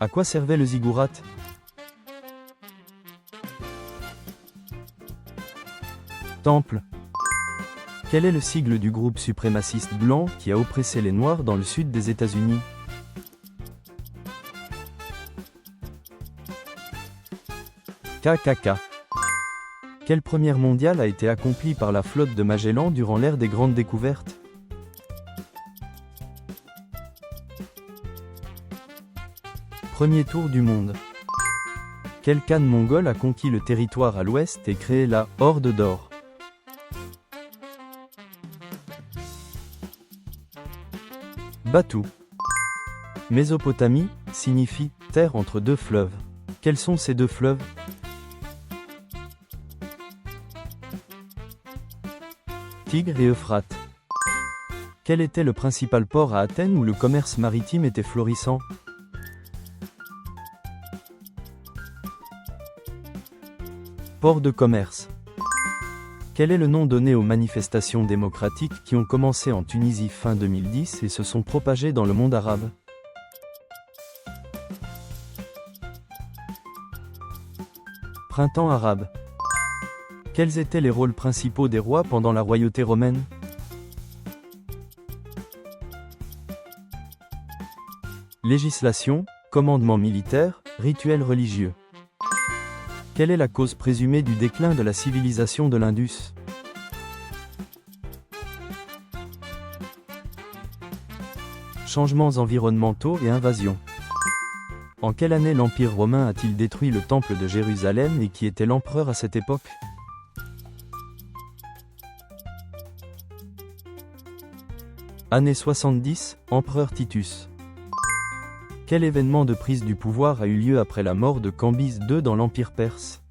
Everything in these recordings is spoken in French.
À quoi servait le ziggurat? Temple. Quel est le sigle du groupe suprémaciste blanc qui a oppressé les Noirs dans le sud des États-Unis? KKK. Quelle première mondiale a été accomplie par la flotte de Magellan durant l'ère des grandes découvertes? Premier tour du monde. Quel khan mongol a conquis le territoire à l'ouest et créé la Horde d'or? Batou. Mésopotamie signifie terre entre deux fleuves. Quels sont ces deux fleuves? Tigre et Euphrate. Quel était le principal port à Athènes où le commerce maritime était florissant? Port de commerce. Quel est le nom donné aux manifestations démocratiques qui ont commencé en Tunisie fin 2010 et se sont propagées dans le monde arabe? Printemps arabe. Quels étaient les rôles principaux des rois pendant la royauté romaine? Législation, commandement militaire, rituels religieux. Quelle est la cause présumée du déclin de la civilisation de l'Indus? Changements environnementaux et invasions. En quelle année l'Empire romain a-t-il détruit le temple de Jérusalem et qui était l'empereur à cette époque? Année 70, empereur Titus. Quel événement de prise du pouvoir a eu lieu après la mort de Cambyse II dans l'Empire perse?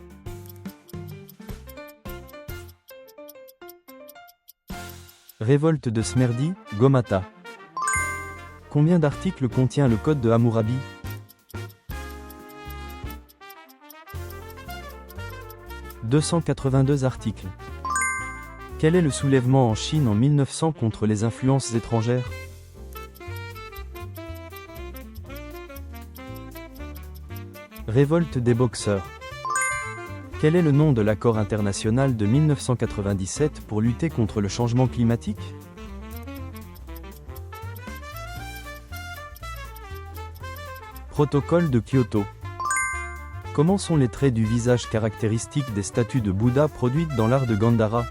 Révolte de Smerdi, Gomata. Combien d'articles contient le Code de Hammurabi? 282 articles. Quel est le soulèvement en Chine en 1900 contre les influences étrangères? Révolte des boxeurs. Quel est le nom de l'accord international de 1997 pour lutter contre le changement climatique? Protocole de Kyoto. Comment sont les traits du visage caractéristiques des statues de Bouddha produites dans l'art de Gandhara?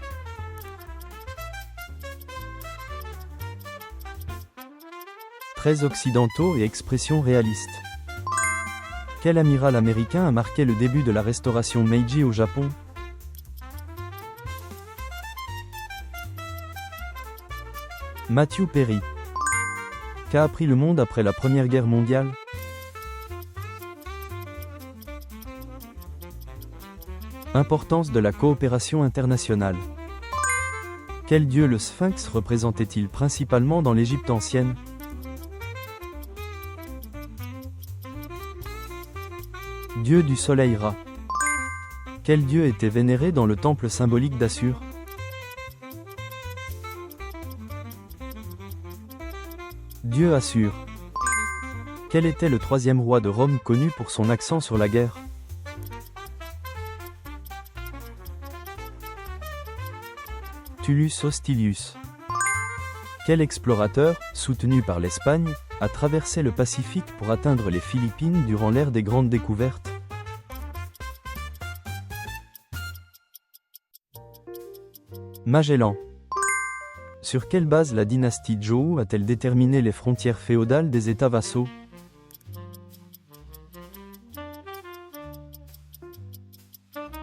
Traits occidentaux et expressions réalistes. Quel amiral américain a marqué le début de la restauration Meiji au Japon? Matthew Perry. Qu'a appris le monde après la Première Guerre mondiale? Importance de la coopération internationale. Quel dieu le Sphinx représentait-il principalement dans l'Égypte ancienne? Dieu du soleil Ra. Quel dieu était vénéré dans le temple symbolique d'Assur? Dieu Assur. Quel était le troisième roi de Rome connu pour son accent sur la guerre? Tullus Hostilius. Quel explorateur, soutenu par l'Espagne, a traversé le Pacifique pour atteindre les Philippines durant l'ère des grandes découvertes? Magellan. Sur quelle base la dynastie Zhou a-t-elle déterminé les frontières féodales des États vassaux?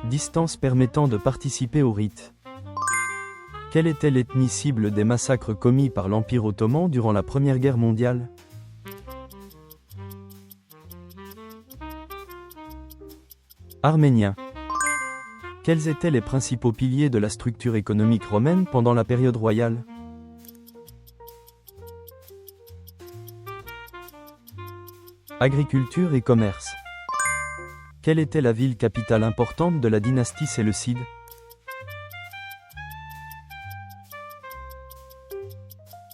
Distance permettant de participer au rite. Quelle était l'ethnie cible des massacres commis par l'Empire ottoman durant la Première Guerre mondiale? Arméniens. Quels étaient les principaux piliers de la structure économique romaine pendant la période royale? Agriculture et commerce. Quelle était la ville capitale importante de la dynastie séleucide?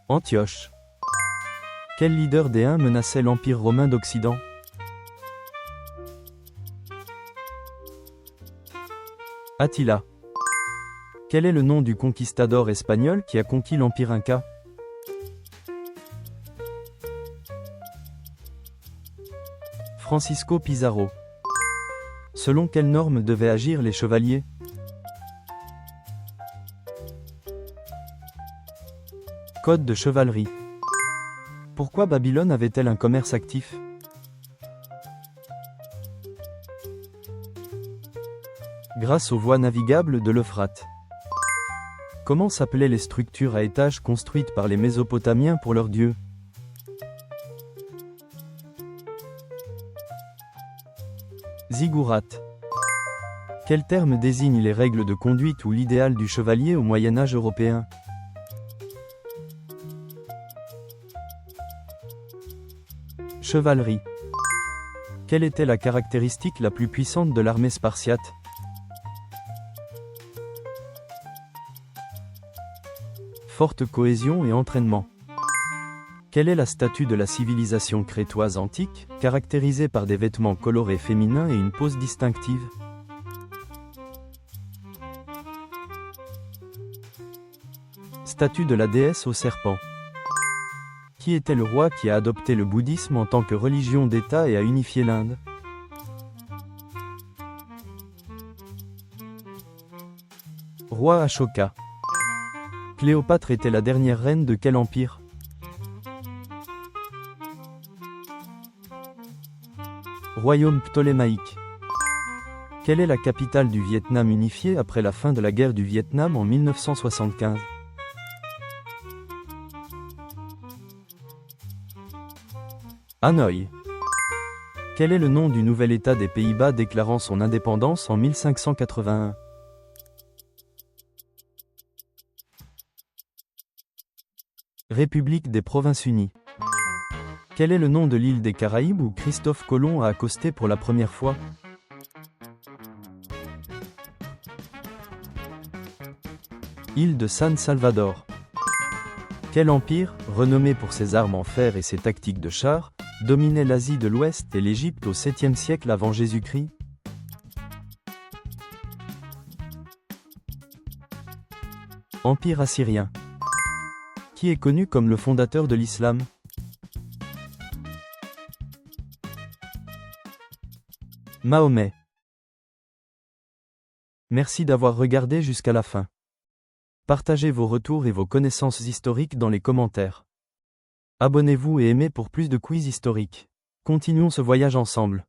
Antioche. Quel leader des Huns menaçait l'Empire romain d'Occident? Attila. Quel est le nom du conquistador espagnol qui a conquis l'Empire Inca? Francisco Pizarro. Selon quelles normes devaient agir les chevaliers? Code de chevalerie. Pourquoi Babylone avait-elle un commerce actif? Grâce aux voies navigables de l'Euphrate. Comment s'appelaient les structures à étages construites par les Mésopotamiens pour leurs dieux? Ziggurat. Quel terme désigne les règles de conduite ou l'idéal du chevalier au Moyen Âge européen? Chevalerie. Quelle était la caractéristique la plus puissante de l'armée spartiate? Forte cohésion et entraînement. Quelle est la statue de la civilisation crétoise antique, caractérisée par des vêtements colorés féminins et une pose distinctive? Statue de la déesse au serpent. Qui était le roi qui a adopté le bouddhisme en tant que religion d'État et a unifié l'Inde? Roi Ashoka. Cléopâtre était la dernière reine de quel empire? Royaume ptolémaïque. Quelle est la capitale du Vietnam unifié après la fin de la guerre du Vietnam en 1975? Hanoï. Quel est le nom du nouvel État des Pays-Bas déclarant son indépendance en 1581? République des Provinces-Unies. Quel est le nom de l'île des Caraïbes où Christophe Colomb a accosté pour la première fois? Île de San Salvador. Quel empire, renommé pour ses armes en fer et ses tactiques de chars, dominait l'Asie de l'Ouest et l'Égypte au 7e siècle avant Jésus-Christ? Empire assyrien. Qui est connu comme le fondateur de l'islam? Mahomet. Merci d'avoir regardé jusqu'à la fin. Partagez vos retours et vos connaissances historiques dans les commentaires. Abonnez-vous et aimez pour plus de quiz historiques. Continuons ce voyage ensemble.